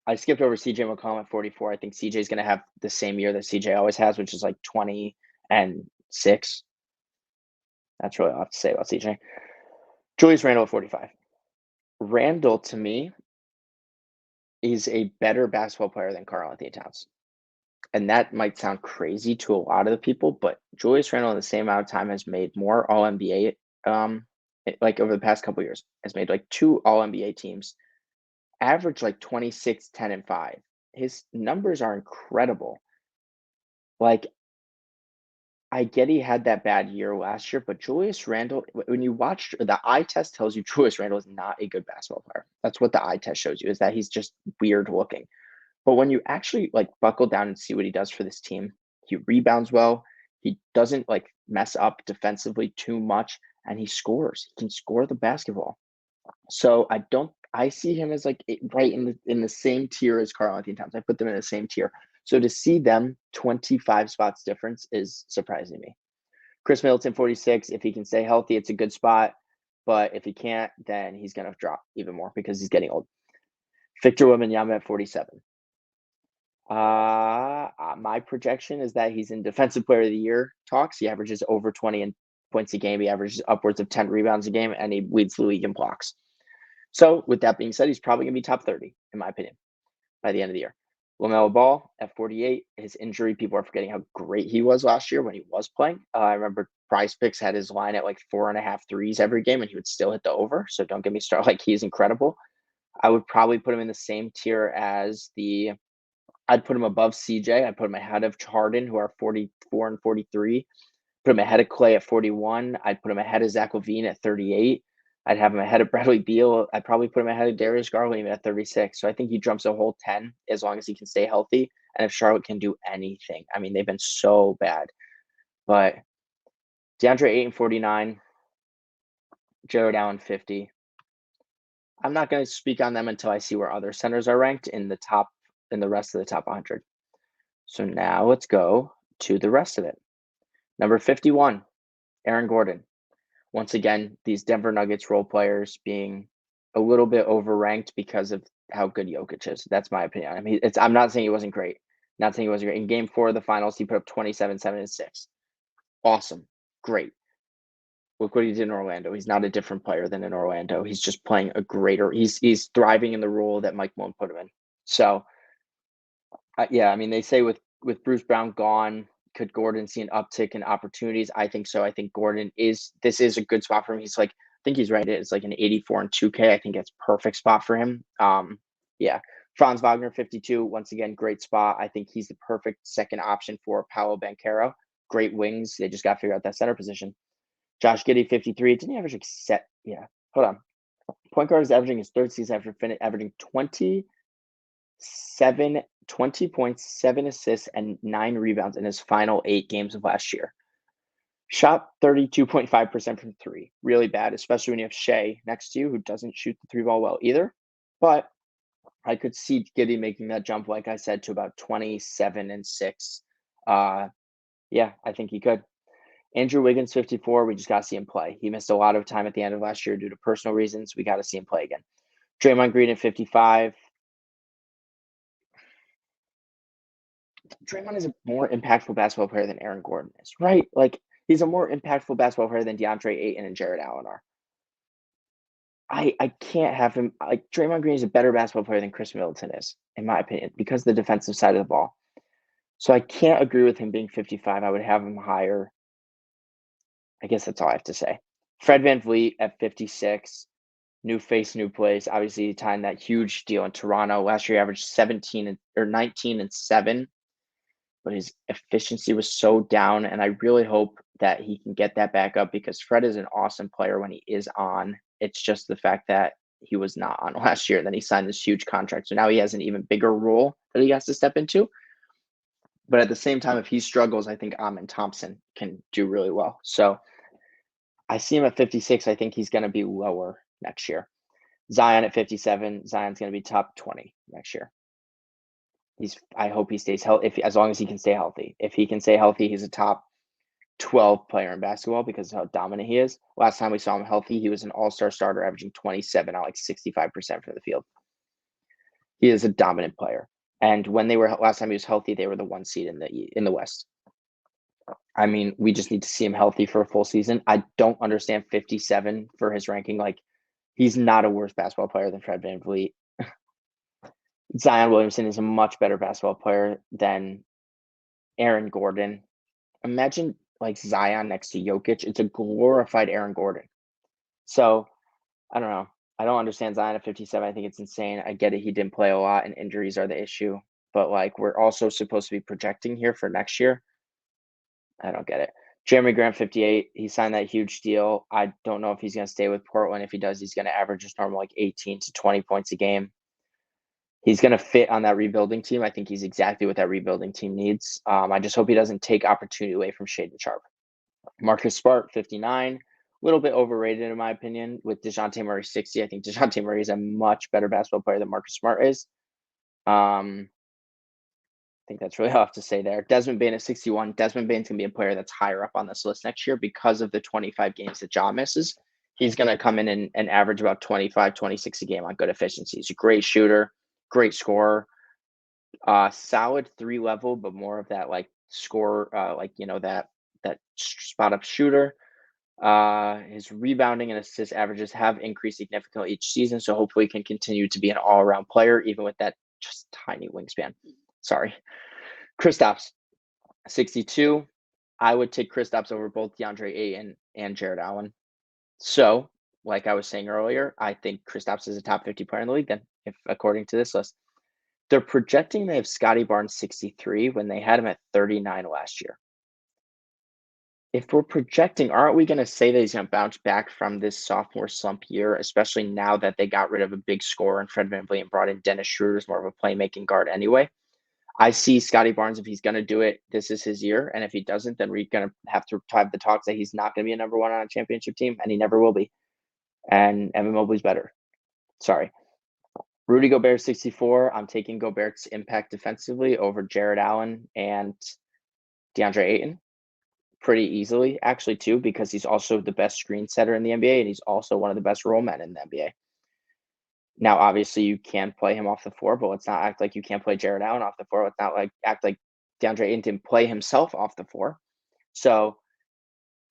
I skipped over CJ McCollum at 44. I think CJ is going to have the same year that CJ always has, which is like 20 and 6. That's really all I have to say about CJ. Julius Randle at 45. Randle, to me, is a better basketball player than Karl-Anthony Towns. And that might sound crazy to a lot of the people, but Julius Randle in the same amount of time has made more All-NBA, like over the past couple of years, has made like 2 All-NBA teams, average like 26, 10, and 5. His numbers are incredible. Like, I get he had that bad year last year, but Julius Randle, when you watch the eye test tells you Julius Randle is not a good basketball player. That's what the eye test shows you, is that he's just weird looking. But when you actually like buckle down and see what he does for this team, he rebounds well. He doesn't like mess up defensively too much, and he scores. He can score the basketball. So I see him as like right in the same tier as Karl-Anthony Towns. I put them in the same tier. So to see them 25 spots difference is surprising me. Chris Middleton, 46. If he can stay healthy, it's a good spot. But if he can't, then he's going to drop even more because he's getting old. Victor Wembanyama at 47. My projection is that he's in Defensive Player of the Year talks. He averages over 20 points a game. He averages upwards of 10 rebounds a game, and he leads the league in blocks. So with that being said, he's probably going to be top 30, in my opinion, by the end of the year. LaMelo Ball at 48. His injury, people are forgetting how great he was last year when he was playing. I remember Prize Picks had his line at like 4.5 threes every game, and he would still hit the over. So don't get me started. Like, he's incredible. I would probably put him in the same tier as I'd put him above CJ. I'd put him ahead of Harden, who are 44 and 43. Put him ahead of Klay at 41. I'd put him ahead of Zach LaVine at 38. I'd have him ahead of Bradley Beal. I'd probably put him ahead of Darius Garland even at 36. So I think he jumps a whole 10 as long as he can stay healthy. And if Charlotte can do anything, I mean, they've been so bad. But DeAndre Ayton, 49. Jared Allen, 50. I'm not going to speak on them until I see where other centers are ranked in the rest of the top 100. So now let's go to the rest of it. Number 51, Aaron Gordon. Once again, these Denver Nuggets role players being a little bit overranked because of how good Jokic is. That's my opinion. I mean, I'm not saying he wasn't great. Not saying he wasn't great. In game 4 of the finals, he put up 27, 7, and 6. Awesome. Great. Look what he did in Orlando. He's not a different player than in Orlando. He's just playing a greater. He's thriving in the role that Mike Malone put him in. So, yeah, I mean, they say with Bruce Brown gone, could Gordon see an uptick in opportunities? I think so. I think this is a good spot for him. He's like, I think he's right. It's like an 84 and 2K. I think it's perfect spot for him. Yeah. Franz Wagner, 52. Once again, great spot. I think he's the perfect second option for Paolo Banchero. Great wings. They just got to figure out that center position. Josh Giddey, 53. Didn't he average like set? Yeah. Hold on. Point guard is averaging his third season after averaging 20 points, 7 assists, and 9 rebounds in his final 8 games of last year. Shot 32.5% from 3. Really bad, especially when you have Shea next to you, who doesn't shoot the 3 ball well either. But I could see Giddey making that jump, like I said, to about 27 and 6. Yeah, I think he could. Andrew Wiggins, 54. We just got to see him play. He missed a lot of time at the end of last year due to personal reasons. We got to see him play again. Draymond Green at 55. Draymond is a more impactful basketball player than Aaron Gordon is, right? Like, he's a more impactful basketball player than DeAndre Ayton and Jared Allen are. I can't have him. Like, Draymond Green is a better basketball player than Chris Middleton is, in my opinion, because of the defensive side of the ball. So I can't agree with him being 55. I would have him higher. I guess that's all I have to say. Fred VanVleet at 56. New face, new place. Obviously, he timed that huge deal in Toronto. Last year, he averaged 19 and 7. But his efficiency was so down, and I really hope that he can get that back up because Fred is an awesome player when he is on. It's just the fact that he was not on last year. Then he signed this huge contract. So now he has an even bigger role that he has to step into. But at the same time, if he struggles, I think Amin Thompson can do really well. So I see him at 56. I think he's going to be lower next year. Zion at 57. Zion's going to be top 20 next year. I hope he stays healthy as long as he can stay healthy. If he can stay healthy, he's a top 12 player in basketball because of how dominant he is. Last time we saw him healthy, he was an all-star starter averaging 27 on like 65% from the field. He is a dominant player. And when last time he was healthy, they were the 1 seed in the West. I mean, we just need to see him healthy for a full season. I don't understand 57 for his ranking. Like, he's not a worse basketball player than Fred VanVleet. Zion Williamson is a much better basketball player than Aaron Gordon. Imagine like Zion next to Jokic. It's a glorified Aaron Gordon. So I don't know. I don't understand Zion at 57. I think it's insane. I get it. He didn't play a lot and injuries are the issue. But like, we're also supposed to be projecting here for next year. I don't get it. Jeremy Grant, 58. He signed that huge deal. I don't know if he's going to stay with Portland. If he does, he's going to average just normal like 18 to 20 points a game. He's going to fit on that rebuilding team. I think he's exactly what that rebuilding team needs. I just hope he doesn't take opportunity away from Shaedon Sharp. Marcus Smart, 59. A little bit overrated in my opinion with DeJounte Murray, 60. I think DeJounte Murray is a much better basketball player than Marcus Smart is. I think that's really all I have to say there. Desmond Bane at 61. Desmond Bane's going to be a player that's higher up on this list next year because of the 25 games that Ja misses. He's going to come in and average about 25, 26 a game on good efficiency. He's a great shooter, great scorer, solid 3 level, but more of that like score, that spot up shooter. His rebounding and assist averages have increased significantly each season, so hopefully he can continue to be an all-around player, even with that just tiny wingspan. Sorry. Kristaps, 62. I would take Kristaps over both DeAndre Ayton and Jared Allen. So, like I was saying earlier, I think Kristaps is a top 50 player in the league then, if according to this list. They're projecting they have Scotty Barnes 63 when they had him at 39 last year. If we're projecting, aren't we going to say that he's going to bounce back from this sophomore slump year, especially now that they got rid of a big scorer in Fred VanVleet and brought in Dennis Schroeder as more of a playmaking guard anyway? I see Scotty Barnes, if he's going to do it, this is his year. And if he doesn't, then we're going to have the talks that he's not going to be a number 1 on a championship team, and he never will be. And Evan Mobley's better. Sorry. Rudy Gobert, 64. I'm taking Gobert's impact defensively over Jared Allen and DeAndre Ayton pretty easily, actually, too, because he's also the best screen setter in the NBA, and he's also one of the best role men in the NBA. Now, obviously, you can play him off the floor, but let's not act like you can't play Jared Allen off the floor. Let's not act like DeAndre Ayton didn't play himself off the floor. So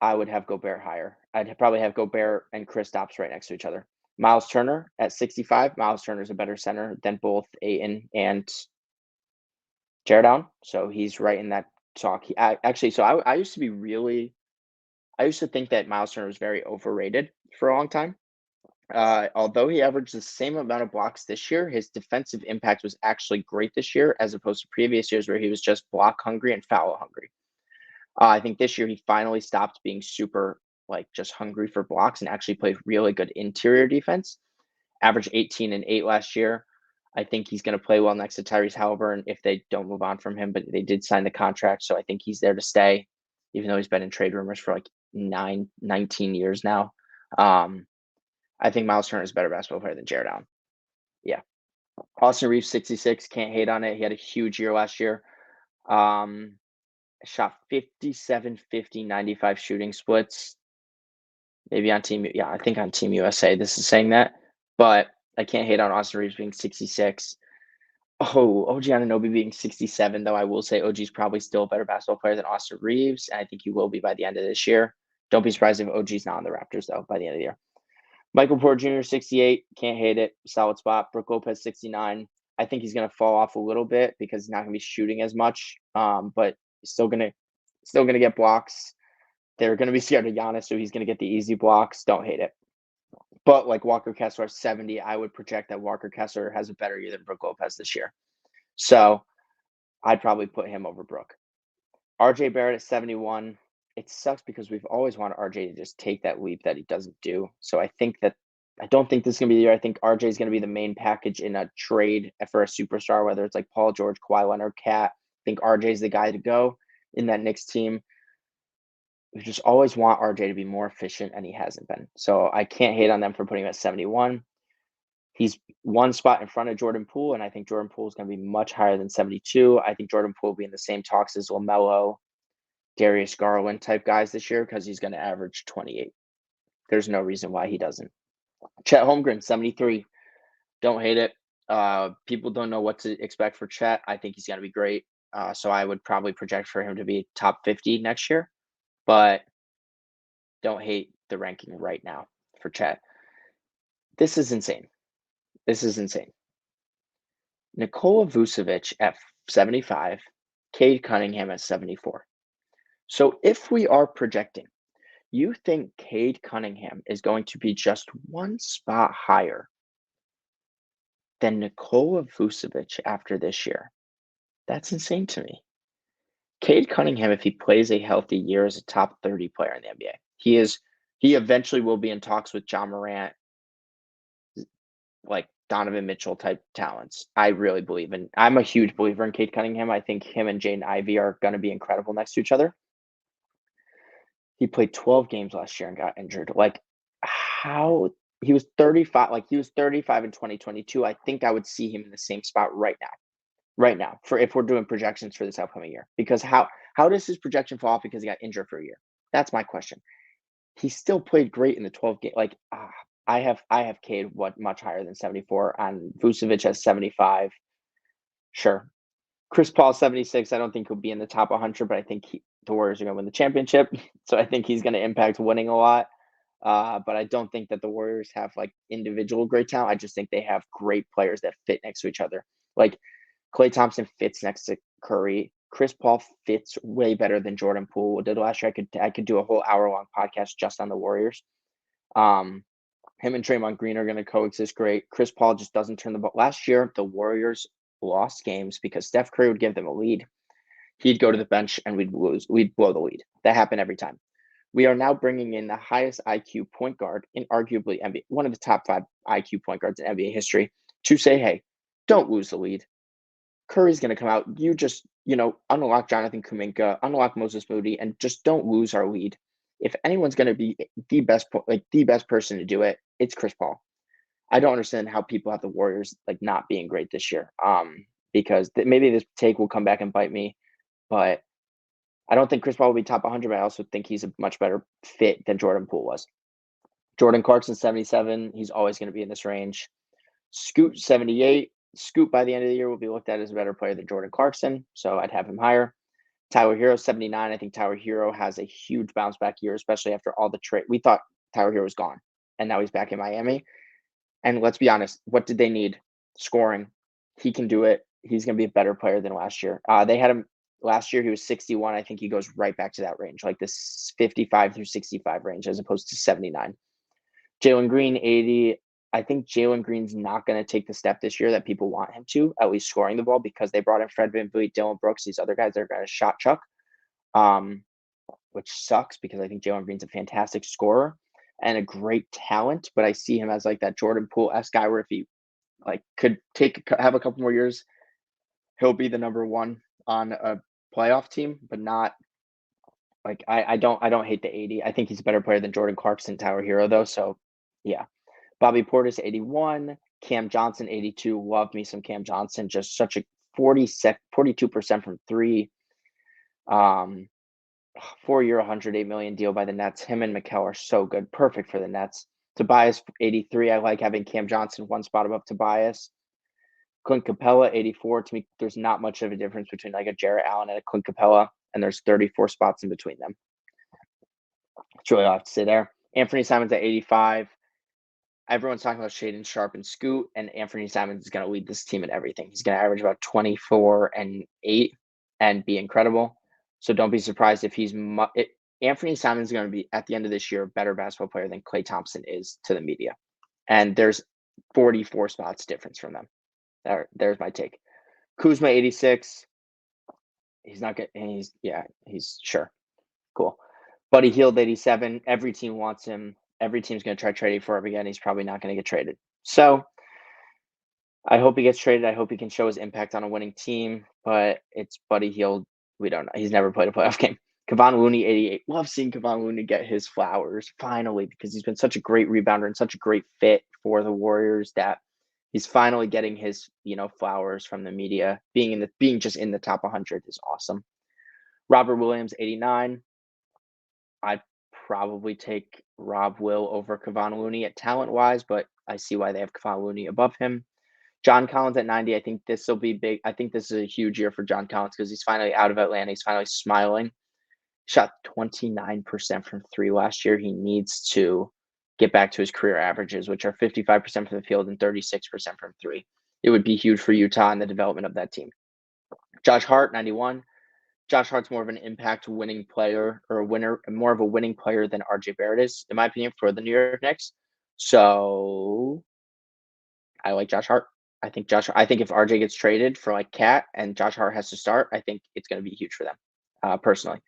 I would have Gobert higher. I'd probably have Gobert and Kristaps right next to each other. Miles Turner at 65. Miles Turner is a better center than both Ayton and Jared Allen. So he's right in that talk. I used to be I used to think that Miles Turner was very overrated for a long time. Although he averaged the same amount of blocks this year, his defensive impact was actually great this year as opposed to previous years where he was just block hungry and foul hungry. I think this year he finally stopped being super like just hungry for blocks and actually played really good interior defense. Averaged 18 and 8 last year. I think he's going to play well next to Tyrese Halliburton if they don't move on from him, but they did sign the contract, so I think he's there to stay, even though he's been in trade rumors for like 19 years now. Um, I think Miles Turner is a better basketball player than Jared Allen. Yeah. Austin Reeves, 66, can't hate on it. He had a huge year last year. Um, Shot 57, 50, 95 shooting splits. Maybe on I think on Team USA, this is saying that. But I can't hate on Austin Reeves being 66. Oh, OG Anunoby being 67, though I will say OG's probably still a better basketball player than Austin Reeves, and I think he will be by the end of this year. Don't be surprised if OG's not on the Raptors, though, by the end of the year. Michael Porter Jr., 68, can't hate it. Solid spot. Brook Lopez, 69. I think he's going to fall off a little bit because he's not going to be shooting as much, but he's still gonna get blocks. They're going to be scared of Giannis, so he's going to get the easy blocks. Don't hate it. But like Walker Kessler, 70, I would project that Walker Kessler has a better year than Brook Lopez this year. So I'd probably put him over Brook. RJ Barrett at 71. It sucks because we've always wanted RJ to just take that leap that he doesn't do. So I don't think this is going to be the year. I think RJ is going to be the main package in a trade for a superstar, whether it's like Paul George, Kawhi Leonard, Cat. I think RJ is the guy to go in that Knicks team. We just always want RJ to be more efficient, and he hasn't been. So I can't hate on them for putting him at 71. He's one spot in front of Jordan Poole, and I think Jordan Poole is going to be much higher than 72. I think Jordan Poole will be in the same talks as LaMelo, Darius Garland type guys this year because he's going to average 28. There's no reason why he doesn't. Chet Holmgren, 73. Don't hate it. People don't know what to expect for Chet. I think he's going to be great. So I would probably project for him to be top 50 next year, but don't hate the ranking right now for Chet. This is insane. Nikola Vucevic at 75, Cade Cunningham at 74. So if we are projecting, you think Cade Cunningham is going to be just one spot higher than Nikola Vucevic after this year? That's insane to me. Cade Cunningham, if he plays a healthy year, is a top 30 player in the NBA. He eventually will be in talks with John Morant, like Donovan Mitchell type talents. I really believe in. I'm a huge believer in Cade Cunningham. I think him and Jaden Ivey are going to be incredible next to each other. He played 12 games last year and got injured. Like, how he was 35, like he was 35 in 2022. I think I would see him in the same spot right now. Right now, for if we're doing projections for this upcoming year. Because how does his projection fall off because he got injured for a year? That's my question. He still played great in the 12 game. Like, I have Cade much higher than 74 on Vucevic at 75. Sure. Chris Paul 76. I don't think he'll be in the top 100, but I think the Warriors are going to win the championship. So I think he's going to impact winning a lot. But I don't think that the Warriors have like individual great talent. I just think they have great players that fit next to each other. Like Klay Thompson fits next to Curry. Chris Paul fits way better than Jordan Poole did last year. I could do a whole hour-long podcast just on the Warriors. Him and Draymond Green are going to coexist great. Chris Paul just doesn't turn the ball. Last year, the Warriors lost games because Steph Curry would give them a lead. He'd go to the bench and we'd lose. We'd blow the lead. That happened every time. We are now bringing in the highest IQ point guard in arguably NBA, one of the top 5 IQ point guards in NBA history, to say, hey, don't lose the lead. Curry's going to come out. You just, unlock Jonathan Kuminga, unlock Moses Moody, and just don't lose our lead. If anyone's going to be the best person to do it, it's Chris Paul. I don't understand how people have the Warriors not being great this year. Because maybe this take will come back and bite me, but I don't think Chris Paul will be top 100. But I also think he's a much better fit than Jordan Poole was. Jordan Clarkson 77. He's always going to be in this range. Scoot 78. Scoot by the end of the year will be looked at as a better player than Jordan Clarkson, so I'd have him higher. Tyler Hero 79. I think Tyler Hero has a huge bounce back year, especially after all the trade. We thought Tyler Hero was gone, and now he's back in Miami. And let's be honest, what did they need? Scoring. He can do it. He's going to be a better player than last year. They had him Last year he was 61. I think he goes right back to that range, like this 55 through 65 range, as opposed to 79. Jalen Green, 80. I think Jalen Green's not going to take the step this year that people want him to, at least scoring the ball, because they brought in Fred VanVleet, Dylan Brooks, these other guys that are going to shot chuck, which sucks because I think Jalen Green's a fantastic scorer and a great talent. But I see him as like that Jordan Poole-esque guy where if he like could have a couple more years, he'll be the number one on a playoff team, but not like I don't hate the 80. I think he's a better player than Jordan Clarkson, Tower Hero though. So yeah. Bobby Portis, 81. Cam Johnson, 82. Love me some Cam Johnson. Just such a 42% from three. 4-year, $108 million deal by the Nets. Him and Mikal are so good. Perfect for the Nets. Tobias, 83. I like having Cam Johnson one spot above Tobias. Clint Capella, 84. To me, there's not much of a difference between like a Jarrett Allen and a Clint Capella, and there's 34 spots in between them. That's really all I have to say there. Anthony Simons at 85. Everyone's talking about Shaden Sharp and Scoot, and Anthony Simons is going to lead this team in everything. He's going to average about 24 and 8 and be incredible. So don't be surprised if Anthony Simons is going to be, at the end of this year, a better basketball player than Klay Thompson is to the media. And there's 44 spots difference from them. There's my take. Kuzma, 86. He's not good. He's sure. Cool. Buddy Hield, 87. Every team wants him. Every team's going to try trading for him again. He's probably not going to get traded. So I hope he gets traded. I hope he can show his impact on a winning team, but it's Buddy Hield. We don't know. He's never played a playoff game. Kevon Looney, 88. Love seeing Kevon Looney get his flowers finally, because he's been such a great rebounder and such a great fit for the Warriors that he's finally getting his, flowers from the media. Being just in the top 100 is awesome. Robert Williams, 89. I'd probably take Rob Will over Kevon Looney at talent-wise, but I see why they have Kevon Looney above him. John Collins at 90. I think this will be big. I think this is a huge year for John Collins because he's finally out of Atlanta. He's finally smiling. Shot 29% from three last year. He needs to get back to his career averages, which are 55% from the field and 36% from three. It would be huge for Utah and the development of that team. Josh Hart, 91. Josh Hart's more of an impact winning player or a winner, more of a winning player than RJ Barrett is, in my opinion, for the New York Knicks. So I like Josh Hart. I think if RJ gets traded for like Cat and Josh Hart has to start, I think it's going to be huge for them, personally.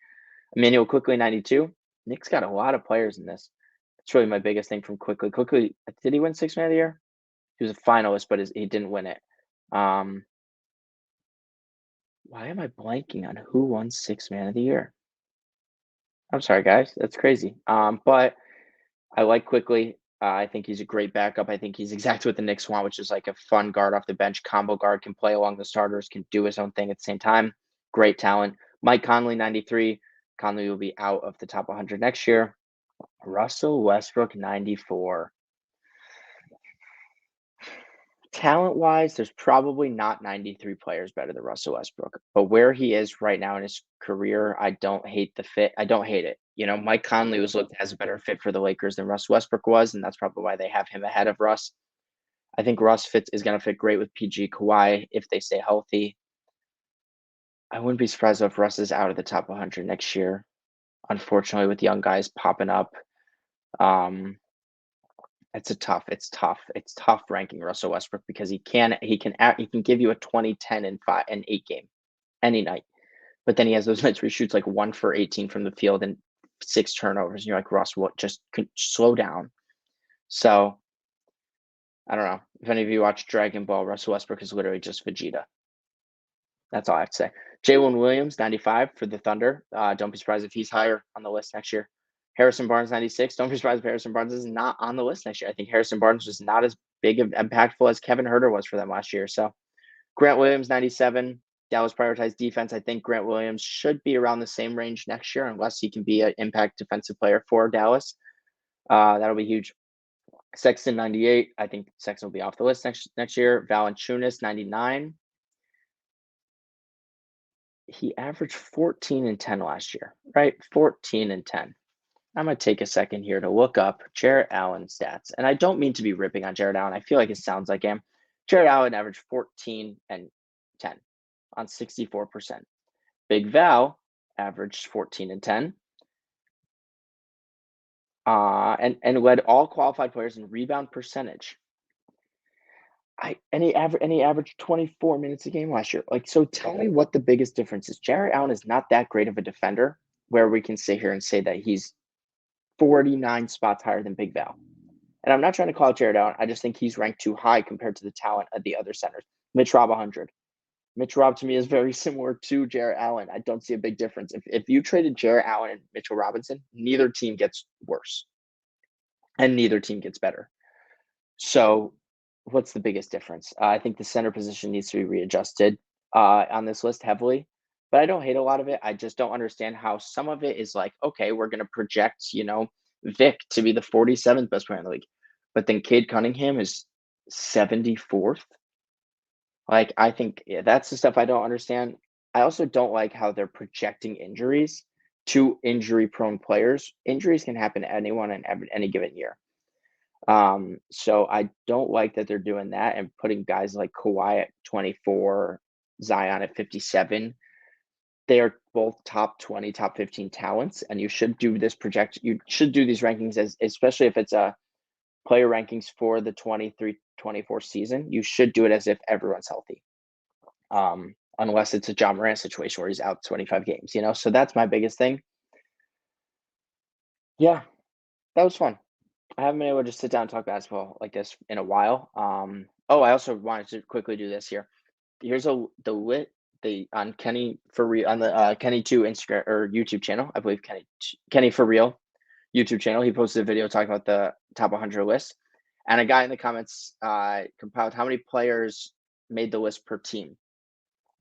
Emmanuel Quickly, 92. Knicks got a lot of players in this. That's really my biggest thing from Quickly. Quickly, did he win Sixth Man of the Year? He was a finalist, but he didn't win it. Why am I blanking on who won Sixth Man of the Year? I'm sorry, guys. That's crazy. But I like Quickly. I think he's a great backup. I think he's exactly what the Knicks want, which is like a fun guard off the bench, combo guard, can play along the starters, can do his own thing at the same time. Great talent. Mike Conley, 93. Conley will be out of the top 100 next year. Russell Westbrook, 94. Talent-wise, there's probably not 93 players better than Russell Westbrook. But where he is right now in his career, I don't hate the fit. I don't hate it. Mike Conley was looked as a better fit for the Lakers than Russ Westbrook was, and that's probably why they have him ahead of Russ. I think Russ is going to fit great with PG Kawhi if they stay healthy. I wouldn't be surprised if Russ is out of the top 100 next year. Unfortunately, with young guys popping up, it's tough ranking Russell Westbrook because he can give you a 20, 10, and 5 and 8 game any night. But then he has those nights where he shoots like 1 for 18 from the field and 6 turnovers. And you're like, Russ, what? Just slow down. So I don't know. If any of you watch Dragon Ball, Russell Westbrook is literally just Vegeta. That's all I have to say. Jalen Williams, 95 for the Thunder. Don't be surprised if he's higher on the list next year. Harrison Barnes, 96. Don't be surprised if Harrison Barnes is not on the list next year. I think Harrison Barnes was not as big of impactful as Kevin Huerter was for them last year. So Grant Williams, 97. Dallas prioritized defense. I think Grant Williams should be around the same range next year unless he can be an impact defensive player for Dallas. That'll be huge. Sexton, 98. I think Sexton will be off the list next year. Valanciunas, 99. He averaged 14 and 10 last year, right? 14 and 10. I'm going to take a second here to look up Jarrett Allen stats. And I don't mean to be ripping on Jarrett Allen. I feel like it sounds like him. Jarrett Allen averaged 14 and 10 on 64%. Big Val averaged 14 and 10, and led all qualified players in rebound percentage. And he averaged 24 minutes a game last year. Like, so tell me what the biggest difference is. Jarrett Allen is not that great of a defender where we can sit here and say that he's 49 spots higher than Big Val. And I'm not trying to call out Jarrett Allen. I just think he's ranked too high compared to the talent of the other centers. Mitch Rob 100. Mitch Rob to me is very similar to Jarrett Allen. I don't see a big difference. If you traded Jarrett Allen and Mitchell Robinson, neither team gets worse and neither team gets better. So what's the biggest difference? I think the center position needs to be readjusted on this list heavily, but I don't hate a lot of it. I just don't understand how some of it is like, okay, we're going to project, Vic to be the 47th best player in the league, but then Cade Cunningham is 74th. Like, I think that's the stuff I don't understand. I also don't like how they're projecting injuries to injury-prone players. Injuries can happen to anyone in any given year. So I don't like that they're doing that and putting guys like Kawhi at 24, Zion at 57. They are both top 20, top 15 talents, and you should do this you should do these rankings especially if it's a player rankings for the 23-24 season. You should do it as if everyone's healthy. Unless it's a John Morant situation where he's out 25 games, So that's my biggest thing. Yeah, that was fun. I haven't been able to just sit down and talk basketball like this in a while. I also wanted to quickly do this here. Here's the on Kenny for real on the Kenny 2 Instagram or YouTube channel. I believe Kenny for real YouTube channel. He posted a video talking about the top 100 list, and a guy in the comments compiled how many players made the list per team.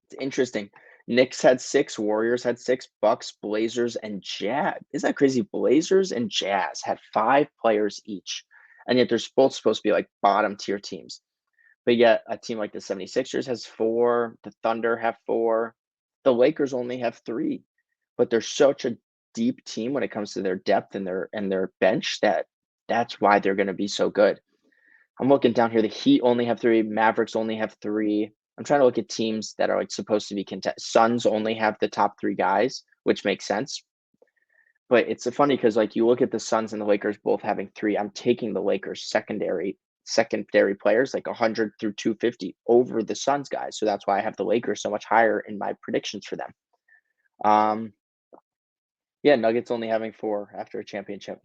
It's interesting. Knicks had 6, Warriors had 6, Bucks, Blazers, and Jazz. Isn't that crazy? Blazers and Jazz had 5 players each, and yet they're both supposed to be like bottom tier teams. But yet a team like the 76ers has 4, the Thunder have 4, the Lakers only have 3. But they're such a deep team when it comes to their depth and their bench that's why they're going to be so good. I'm looking down here. The Heat only have 3, Mavericks only have 3. I'm trying to look at teams that are like supposed to be Suns only have the top 3 guys, which makes sense. But it's funny because like you look at the Suns and the Lakers both having 3. I'm taking the Lakers secondary players like 100 through 250 over the Suns guys. So that's why I have the Lakers so much higher in my predictions for them. Yeah, Nuggets only having 4 after a championship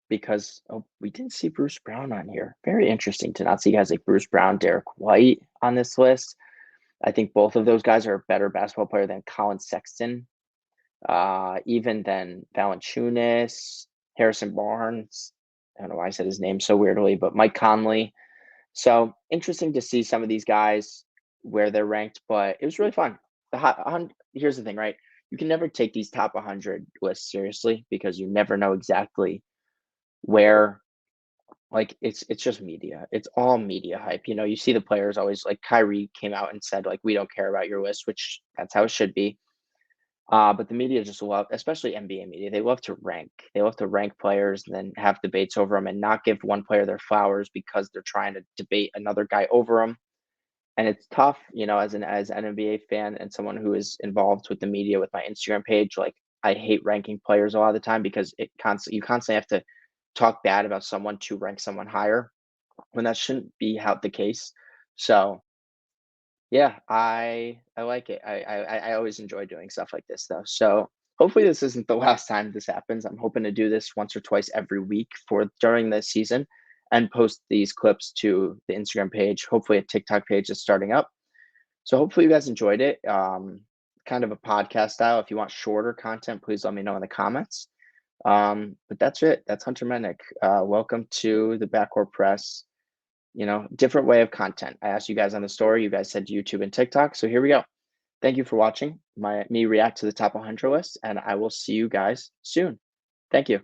because we didn't see Bruce Brown on here. Very interesting to not see guys like Bruce Brown, Derek White on this list. I think both of those guys are a better basketball player than Colin Sexton, even than Valanciunas, Harrison Barnes. I don't know why I said his name so weirdly, but Mike Conley. So interesting to see some of these guys where they're ranked, but it was really fun. Here's the thing, right? You can never take these top 100 lists seriously because you never know exactly where. Like it's just media. It's all media hype. You see the players always like Kyrie came out and said like we don't care about your list, which that's how it should be. But the media just love, especially NBA media, they love to rank. They love to rank players and then have debates over them and not give one player their flowers because they're trying to debate another guy over them. And it's tough, as an NBA fan and someone who is involved with the media with my Instagram page. Like I hate ranking players a lot of the time because you constantly have to talk bad about someone to rank someone higher when that shouldn't be the case. So yeah, I like it. I always enjoy doing stuff like this though. So hopefully this isn't the last time this happens. I'm hoping to do this once or twice every week during the season and post these clips to the Instagram page. Hopefully a TikTok page is starting up. So hopefully you guys enjoyed it. Kind of a podcast style. If you want shorter content, please let me know in the comments. But that's it. That's Hunter Metnick. Welcome to the Backcourt Press. Different way of content. I asked you guys on the story. You guys said YouTube and TikTok. So here we go. Thank you for watching me react to the top 100 list, and I will see you guys soon. Thank you.